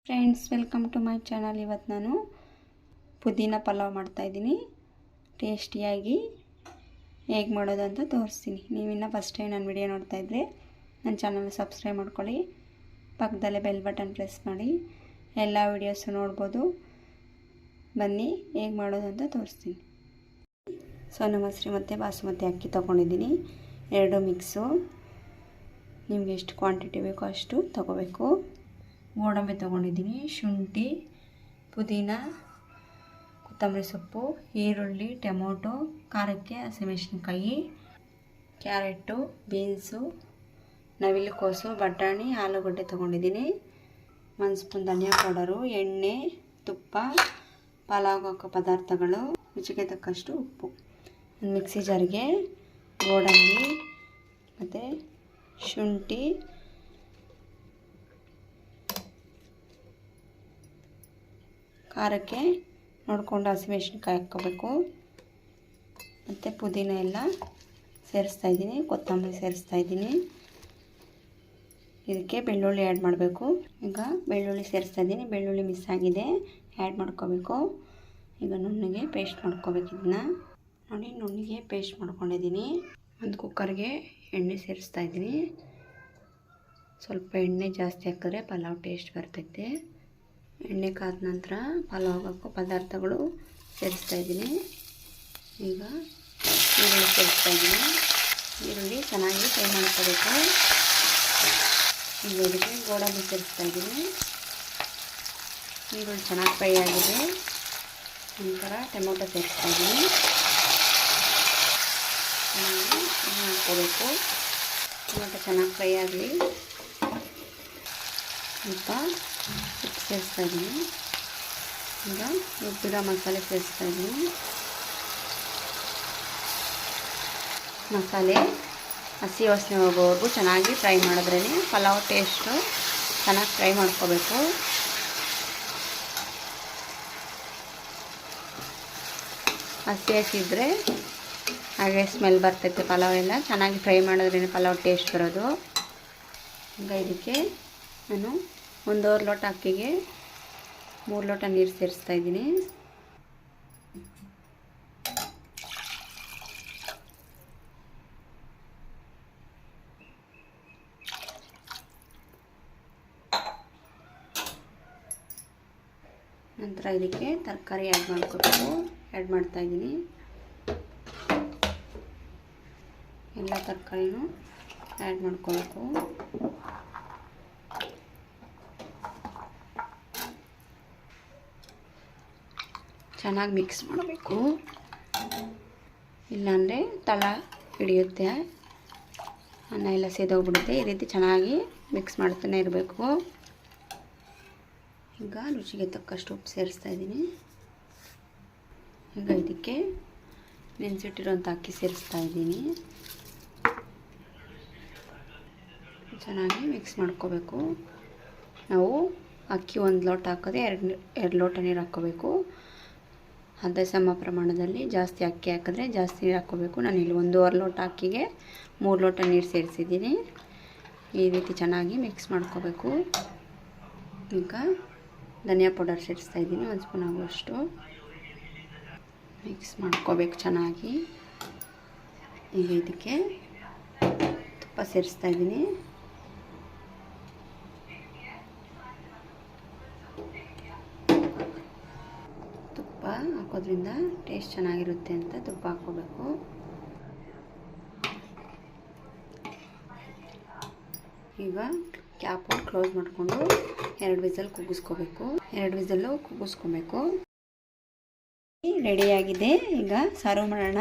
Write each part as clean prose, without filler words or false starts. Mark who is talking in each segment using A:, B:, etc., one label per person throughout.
A: Friends, welcome to my channel. ಇವತ್ತು ನಾನು ಪುದೀನ ಪಲಾವ್ ಮಾಡ್ತಾಯಿದ್ದೀನಿ. ಟೇಸ್ಟಿಯಾಗಿ ಹೇಗೆ ಮಾಡೋದು ಅಂತ ತೋರಿಸ್ತೀನಿ. ನೀವಿನ್ನು ಫಸ್ಟ್ ಟೈಮ್ ನನ್ನ ವಿಡಿಯೋ ನೋಡ್ತಾಯಿದ್ರೆ ನನ್ನ ಚಾನಲ್ನ ಸಬ್ಸ್ಕ್ರೈಬ್ ಮಾಡ್ಕೊಳ್ಳಿ, ಪಕ್ಕದಲ್ಲೇ ಬೆಲ್ ಬಟನ್ ಪ್ರೆಸ್ ಮಾಡಿ, ಎಲ್ಲ ವೀಡಿಯೋಸು ನೋಡ್ಬೋದು. ಬನ್ನಿ ಹೇಗೆ ಮಾಡೋದು ಅಂತ ತೋರಿಸ್ತೀನಿ. ಸೋನಾ ಮಸೂರಿ ಮತ್ತು ಬಾಸುಮತಿ ಅಕ್ಕಿ ತೊಗೊಂಡಿದ್ದೀನಿ, 2 ಮಿಕ್ಸು. ನಿಮಗೆ ಎಷ್ಟು ಕ್ವಾಂಟಿಟಿ ಬೇಕೋ ಅಷ್ಟು ತೊಗೋಬೇಕು. ಗೋಡಂಬಿ ತೊಗೊಂಡಿದ್ದೀನಿ, ಶುಂಠಿ, ಪುದೀನ, ಕೊತ್ತಂಬರಿ ಸೊಪ್ಪು, ಈರುಳ್ಳಿ, ಟೊಮೊಟೊ, ಖಾರಕ್ಕೆ ಹಸಿಮೆಣಸಿನ್ಕಾಯಿ, ಕ್ಯಾರೆಟು, ಬೀನ್ಸು, ನವಿಲುಕೋಸು, ಬಟಾಣಿ, ಆಲೂಗಡ್ಡೆ ತೊಗೊಂಡಿದ್ದೀನಿ. 1 ಸ್ಪೂನ್ ಧನಿಯಾ ಪೌಡರು, ಎಣ್ಣೆ, ತುಪ್ಪ, ಪಲಾವ್ ಹಾಕೋ ಪದಾರ್ಥಗಳು, ರುಚಿಗೆ ತಕ್ಕಷ್ಟು ಉಪ್ಪು. ಒಂದು ಮಿಕ್ಸಿ ಜಾರಿಗೆ ಗೋಡಂಬಿ ಮತ್ತು ಶುಂಠಿ, ಖಾರಕ್ಕೆ ನೋಡಿಕೊಂಡು ಹಸಿಮೆಣಸಿನ್ಕಾಯಿ ಹಾಕ್ಕೋಬೇಕು. ಮತ್ತು ಪುದೀನ ಎಲ್ಲ ಸೇರಿಸ್ತಾಯಿದ್ದೀನಿ, ಕೊತ್ತಂಬರಿ ಸೇರಿಸ್ತಾಯಿದ್ದೀನಿ. ಇದಕ್ಕೆ ಬೆಳ್ಳುಳ್ಳಿ ಆ್ಯಡ್ ಮಾಡಬೇಕು. ಈಗ ಬೆಳ್ಳುಳ್ಳಿ ಸೇರಿಸ್ತಾಯಿದ್ದೀನಿ. ಬೆಳ್ಳುಳ್ಳಿ ಮಿಸ್ ಆಗಿದೆ, ಆ್ಯಡ್ ಮಾಡ್ಕೋಬೇಕು. ಈಗ ನುಣ್ಣಗೆ ಪೇಸ್ಟ್ ಮಾಡ್ಕೋಬೇಕು. ಇದನ್ನ ನೋಡಿ, ನುಣ್ಣಗೆ ಪೇಸ್ಟ್ ಮಾಡ್ಕೊಂಡಿದ್ದೀನಿ. ಒಂದು ಕುಕ್ಕರ್ಗೆ ಎಣ್ಣೆ ಸೇರಿಸ್ತಾಯಿದ್ದೀನಿ. ಸ್ವಲ್ಪ ಎಣ್ಣೆ ಜಾಸ್ತಿ ಹಾಕಿದ್ರೆ ಪಲಾವ್ ಟೇಸ್ಟ್ ಬರ್ತೈತೆ. ಎಣ್ಣೆ ಕಾದ ನಂತರ ಪಲಾವ್ ಹಾಕೋ ಪದಾರ್ಥಗಳು ಸೇರಿಸ್ತಾಯಿದ್ದೀನಿ. ಈಗ ಈರುಳ್ಳಿ ಸೇರಿಸ್ತಾಯಿದ್ದೀನಿ. ಈರುಳ್ಳಿ ಚೆನ್ನಾಗಿ ಫ್ರೈ ಮಾಡ್ಕೋಬೇಕು. ಈಗ ಇದಕ್ಕೆ ಗೋಡಂಬಿ ಸೇರಿಸ್ತಾಯಿದ್ದೀನಿ. ಈರುಳ್ಳಿ ಚೆನ್ನಾಗಿ ಫ್ರೈ ಆಗಿದೆ. ನಂತರ ಟೊಮೊಟೊ ಸೇರಿಸ್ತಾಯಿದ್ದೀನಿ. ಚೆನ್ನಾಗಿ ಹಾಕ್ಕೋಬೇಕು. ಟೊಮೊಟೊ ಚೆನ್ನಾಗಿ ಫ್ರೈ ಆಗಲಿ. ಸ್ವಲ್ಪ ಉಪ್ಪು ಸೇರಿಸ್ತಾಯಿದ್ದೀನಿ. ಈಗ ರುಬ್ಬಿರೋ ಮಸಾಲೆ ಸೇರಿಸ್ತಾಯಿದ್ದೀನಿ. ಮಸಾಲೆ ಹಸಿ ವಾಸನೆ ಹೋಗೋವರೆಗೂ ಚೆನ್ನಾಗಿ ಫ್ರೈ ಮಾಡಿದ್ರೇ ಪಲಾವ್ ಟೇಸ್ಟು. ಚೆನ್ನಾಗಿ ಫ್ರೈ ಮಾಡ್ಕೋಬೇಕು. ಹಸಿ ಇದ್ದರೆ ಹಾಗೆ ಸ್ಮೆಲ್ ಬರ್ತೈತೆ. ಪಲಾವ್ ಎಲ್ಲ ಚೆನ್ನಾಗಿ ಫ್ರೈ ಮಾಡಿದ್ರೇ ಪಲಾವ್ ಟೇಸ್ಟ್ ಬರೋದು. ಈಗ ಇದಕ್ಕೆ ನಾನು 1.5 ಲೋಟ ಅಕ್ಕಿಗೆ 3 ಲೋಟ ನೀರು ಸೇರಿಸ್ತಾಯಿದ್ದೀನಿ. ನಂತರ ಇದಕ್ಕೆ ತರಕಾರಿ ಆ್ಯಡ್ ಮಾಡ್ತಾಯಿದ್ದೀನಿ. ಎಲ್ಲ ತರಕಾರಿನೂ ಆ್ಯಡ್ ಮಾಡ್ಕೋಬೇಕು. ಚೆನ್ನಾಗಿ ಮಿಕ್ಸ್ ಮಾಡಬೇಕು, ಇಲ್ಲಾಂದರೆ ತಳ ಹಿಡಿಯುತ್ತೆ, ಅನ್ನ ಎಲ್ಲ ಸೇದೋಗ್ಬಿಡುತ್ತೆ. ಈ ರೀತಿ ಚೆನ್ನಾಗಿ ಮಿಕ್ಸ್ ಮಾಡ್ತಾನೆ ಇರಬೇಕು. ಈಗ ರುಚಿಗೆ ತಕ್ಕಷ್ಟು ಉಪ್ಪು ಸೇರಿಸ್ತಾಯಿದ್ದೀನಿ. ಈಗ ಇದಕ್ಕೆ ನೆನೆಸಿಟ್ಟಿರೋಂಥ ಅಕ್ಕಿ ಸೇರಿಸ್ತಾಯಿದ್ದೀನಿ. ಚೆನ್ನಾಗಿ ಮಿಕ್ಸ್ ಮಾಡ್ಕೋಬೇಕು. ನಾವು ಅಕ್ಕಿ 1 ಲೋಟ ಹಾಕೋದೆ 2 ಲೋಟ ನೀರು ಹಾಕ್ಕೋಬೇಕು. ಅದೇ ಸಮ ಪ್ರಮಾಣದಲ್ಲಿ ಜಾಸ್ತಿ ಅಕ್ಕಿ ಹಾಕಿದ್ರೆ ಜಾಸ್ತಿ ನೀರು ಹಾಕ್ಕೋಬೇಕು. ನಾನಿಲ್ಲಿ 1.5 ಲೋಟ ಅಕ್ಕಿಗೆ 3 ಲೋಟ ನೀರು ಸೇರಿಸಿದ್ದೀನಿ. ಈ ರೀತಿ ಚೆನ್ನಾಗಿ ಮಿಕ್ಸ್ ಮಾಡ್ಕೋಬೇಕು. ಈಗ ಧನಿಯಾ ಪೌಡರ್ ಸೇರಿಸ್ತಾಯಿದ್ದೀನಿ, 1 ಸ್ಪೂನ್ ಆಗುವಷ್ಟು. ಮಿಕ್ಸ್ ಮಾಡ್ಕೋಬೇಕು ಚೆನ್ನಾಗಿ. ಈಗ ಇದಕ್ಕೆ ತುಪ್ಪ ಸೇರಿಸ್ತಾಯಿದ್ದೀನಿ. ತುಪ್ಪ ಹಾಕೋದ್ರಿಂದ ಟೇಸ್ಟ್ ಚೆನ್ನಾಗಿರುತ್ತೆ ಅಂತ ತುಪ್ಪ ಹಾಕ್ಕೋಬೇಕು. ಈಗ ಕ್ಯಾಪು ಕ್ಲೋಸ್ ಮಾಡಿಕೊಂಡು 2 ವಿಸಲ್ ಕೂಗಿಸ್ಕೋಬೇಕು. 2 ವಿಸಲ್ಲು ಕೂಗಿಸ್ಕೋಬೇಕು. ರೆಡಿಯಾಗಿದೆ. ಈಗ ಸರ್ವ್ ಮಾಡೋಣ.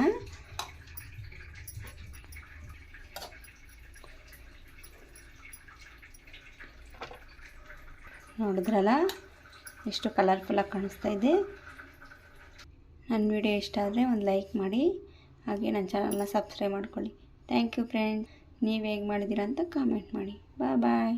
A: ನೋಡಿದ್ರಲ್ಲ ಎಷ್ಟು ಕಲರ್ಫುಲ್ಲಾಗಿ ಕಾಣಿಸ್ತಾ ಇದೆ. ನನ್ನ ವಿಡಿಯೋ ಇಷ್ಟ ಆದರೆ ಒಂದು ಲೈಕ್ ಮಾಡಿ, ಹಾಗೆ ನನ್ನ ಚಾನಲ್ನ ಸಬ್ಸ್ಕ್ರೈಬ್ ಮಾಡ್ಕೊಳ್ಳಿ. Thank you friends. ನೀವು ಹೇಗೆ ಮಾಡಿದ್ದೀರಾ ಅಂತ ಕಾಮೆಂಟ್ ಮಾಡಿ. ಬಾಯ್.